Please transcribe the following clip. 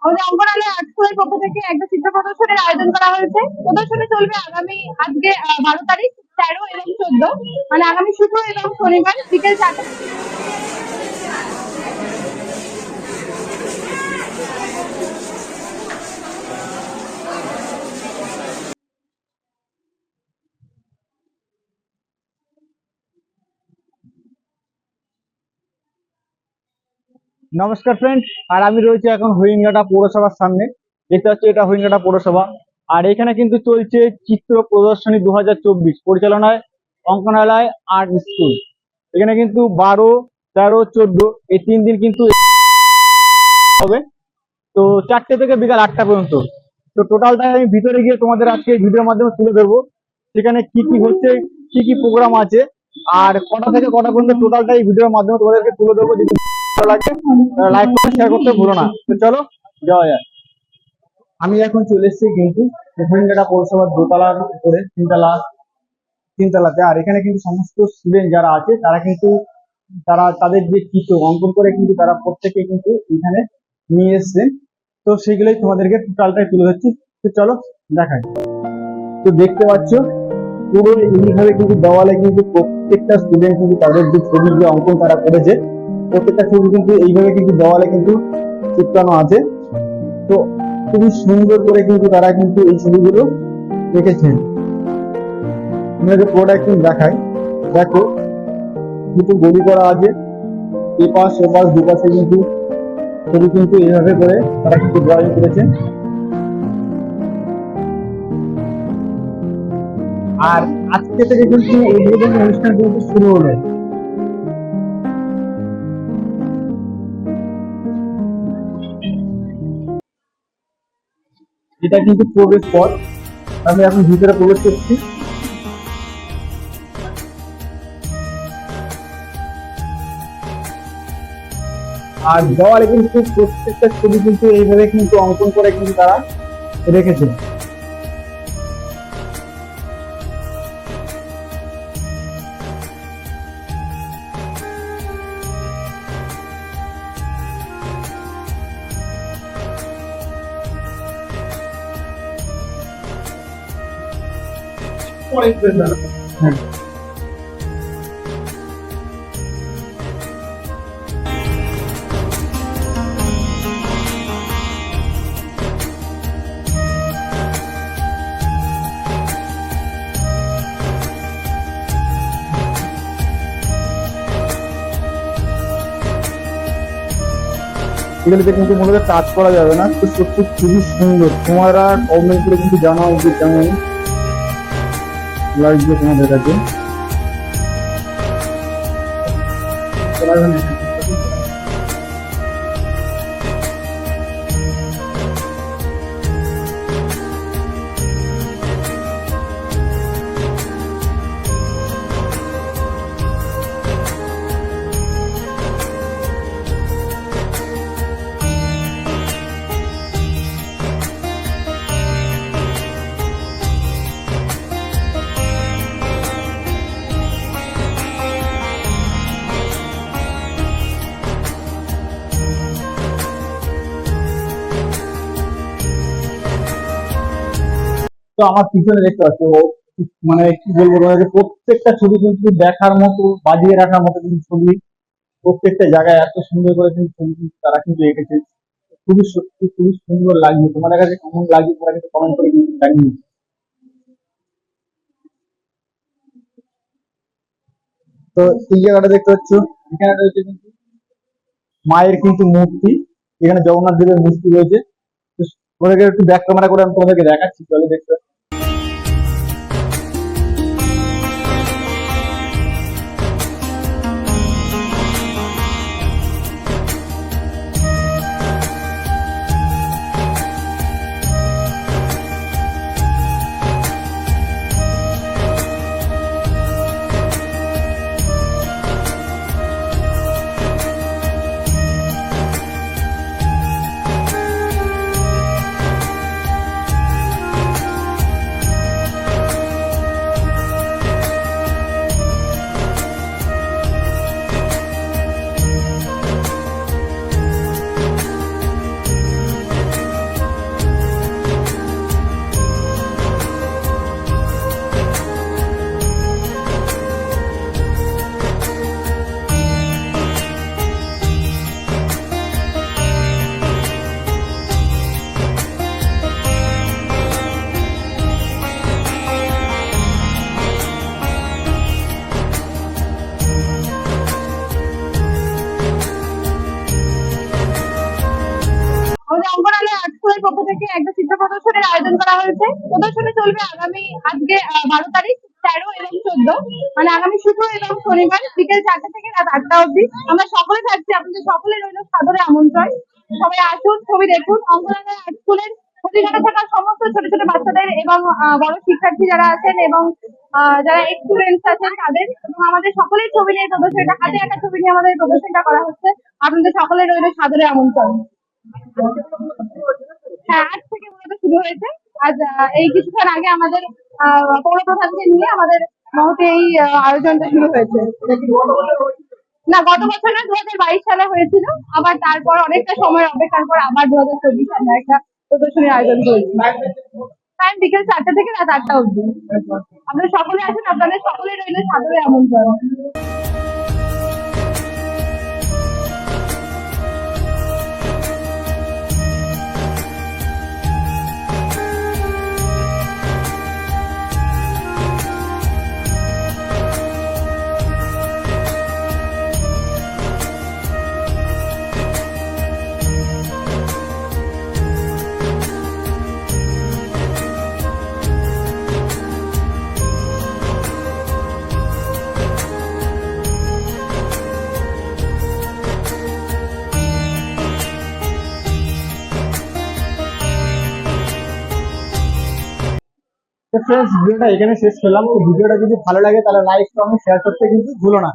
আমাদের অঙ্গনালয় আর্ট স্কুলের পক্ষ থেকে একটা চিত্র প্রদর্শনীর আয়োজন করা হয়েছে। প্রদর্শনী চলবে আগামী আজকে 12 তারিখ, 13 এবং 14, মানে আগামী শুক্র এবং শনিবার বিকেল 4টা। নমস্কার ফ্রেন্ড, আর আমি রয়েছে এখন হরিণঘাটা পৌরসভার সামনে। দেখতে পাচ্ছি এটা হরিণঘাটা পৌরসভা। আর এখানে কিন্তু চলছে চিত্র প্রদর্শনী 2024 পরিচালনায় অঙ্কনালয় আর্ট স্কুল। এখানে কিন্তু 12, 13, 14 এই 3 দিন কিন্তু হবে। তো 4টে থেকে বিকাল 8টা পর্যন্ত। তো টোটালটা আমি ভিতরে গিয়ে তোমাদের আজকে ভিডিওর মাধ্যমে তুলে ধরবো সেখানে কি কি হচ্ছে, কি কি প্রোগ্রাম আছে, আর কটা থেকে কটা পর্যন্ত টোটালটা এই ভিডিওর মাধ্যমে তোমাদেরকে তুলে ধরবো। যদি ভালো লাগে লাইক করে শেয়ার করতে ভুলো না। তো চলো যাওয়া যায়। আমি এখন চলে এসেছি কিন্তু হরিণঘাটা পৌরসভার দোতলার উপরে, তিনতলাতে। আর এখানে কিন্তু সমস্ত স্টুডেন্ট যারা আছে তারা কিন্তু তাদের যে চিত্র অঙ্কন করে কিন্তু তারা প্রত্যেকে কিন্তু এখানে নিয়ে এসছেন। তো সেগুলোই তোমাদেরকে টোটালটাই তুলে ধরছি। তো চলো দেখাই। তো দেখতে পাচ্ছ পুরো এইভাবে কিন্তু দেওয়ালে কিন্তু প্রত্যেকটা স্টুডেন্ট কিন্তু তাদের যে ছবি যে অঙ্কন তারা করেছে প্রত্যেকটা ছবি কিন্তু এইভাবে কিন্তু দেওয়ালে কিন্তু চিপকানো আছে। তো খুবই সুন্দর করে কিন্তু তারা কিন্তু এই ছবিগুলো রেখেছেন। আপনাদের প্রোডাক্ট দেখাই, দেখো কিছু গলি করা আছে, এপাশ ওপাশ দুপাশে কিন্তু ছবি কিন্তু এইভাবে করে তারা কিন্তু ড্রয়িং করেছে। আর আজকে থেকে কিন্তু উদ্বোধনী অনুষ্ঠান কিন্তু শুরু হলো। এটা কিন্তু প্রবেশ পথ, আমি এখন ভিতরে প্রবেশ করছি। আর দেওয়ালে কিন্তু প্রত্যেকটা ছবি কিন্তু এইভাবে কিন্তু অঙ্কন করে কিন্তু তারা রেখেছে। হ্যাঁ, এগুলোতে কিন্তু মূলত টাচ করা যাবে না। তো সত্যি খুবই সুন্দর। তোমরা কমেন্ট করে কিন্তু জানাও যে কেমন লাগছে তোমাদের কাছে। তো আমার পিছনে দেখতে পাচ্ছ, মানে কি বলবো তোমাকে, প্রত্যেকটা ছবি কিন্তু দেখার মতো, বাজিয়ে রাখার মতো কিন্তু ছবি। প্রত্যেকটা জায়গায় এত সুন্দর করে কিন্তু ছবি কিন্তু তারা কিন্তু এঁকেছে। খুবই সত্যি খুবই সুন্দর লাগছে। তোমাদের কাছে কেমন লাগছে তোমরা কিন্তু কমেন্ট করে কিন্তু জানিও। তো এই জায়গাটা দেখতে পাচ্ছ, এখানে রয়েছে কিন্তু মায়ের কিন্তু মূর্তি, এখানে জগন্নাথ দেবের মূর্তি রয়েছে। তো তোমাদেরকে একটু ব্যাক ক্যামেরা করে আমি তোমাদেরকে দেখাচ্ছি, চলো দেখতে। আমাদের অঙ্কনালয় আর্ট স্কুলের পক্ষ থেকে একটা চিত্র প্রদর্শনীর আয়োজন করা হয়েছে। প্রদর্শনী চলবে আগামী আজকে 12 তারিখ, 13 এবং 14, মানে আগামী শুক্র এবং শনিবার বিকেল 4টা থেকে রাত 8টা অবধি। আমরা সকলে থাকছি, আপনাদের সকলে রইল সাদরে আমন্ত্রণ। সবাই আসুন, ছবি দেখুন। অঙ্কনালয় আর্ট স্কুলের প্রতিষ্ঠানে থাকা সমস্ত ছোট ছোট বাচ্চাদের এবং বড় শিক্ষার্থী যারা আছেন এবং যারা এক্সপিরিয়েন্স আছেন তাদের এবং আমাদের সকলের ছবি নিয়ে প্রদর্শনীটা, হাতে আঁকা ছবি নিয়ে আমাদের প্রদর্শনীটা করা হচ্ছে। আপনাদের সকলের রইল সাদরে আমন্ত্রণ। হ্যাঁ, আজ থেকে মূলত শুরু হয়েছে। আজ এই কিছুক্ষণ আগে আমাদের পৌর প্রধানকে নিয়ে আমাদের মহতে এই আয়োজনটা শুরু হয়েছে। না, গত বছর না, 2022 সালে হয়েছিল। আবার তারপর অনেকটা সময় অপেক্ষার পর আবার 2024 সালে একটা প্রদর্শনীর আয়োজন করেছি। টাইম বিকেল 4টা থেকে রাত 8টা অবধি। আপনারা সকলে আসুন, আপনাদের সকলের রইল সাদরে আমন্ত্রণ। তো ফ্রেন্ডস, ভিডিওটা এখানে শেষ করলাম। তো ভিডিওটা যদি ভালো লাগে তাহলে লাইক কমেন্ট শেয়ার করতে কিন্তু ভুলো না।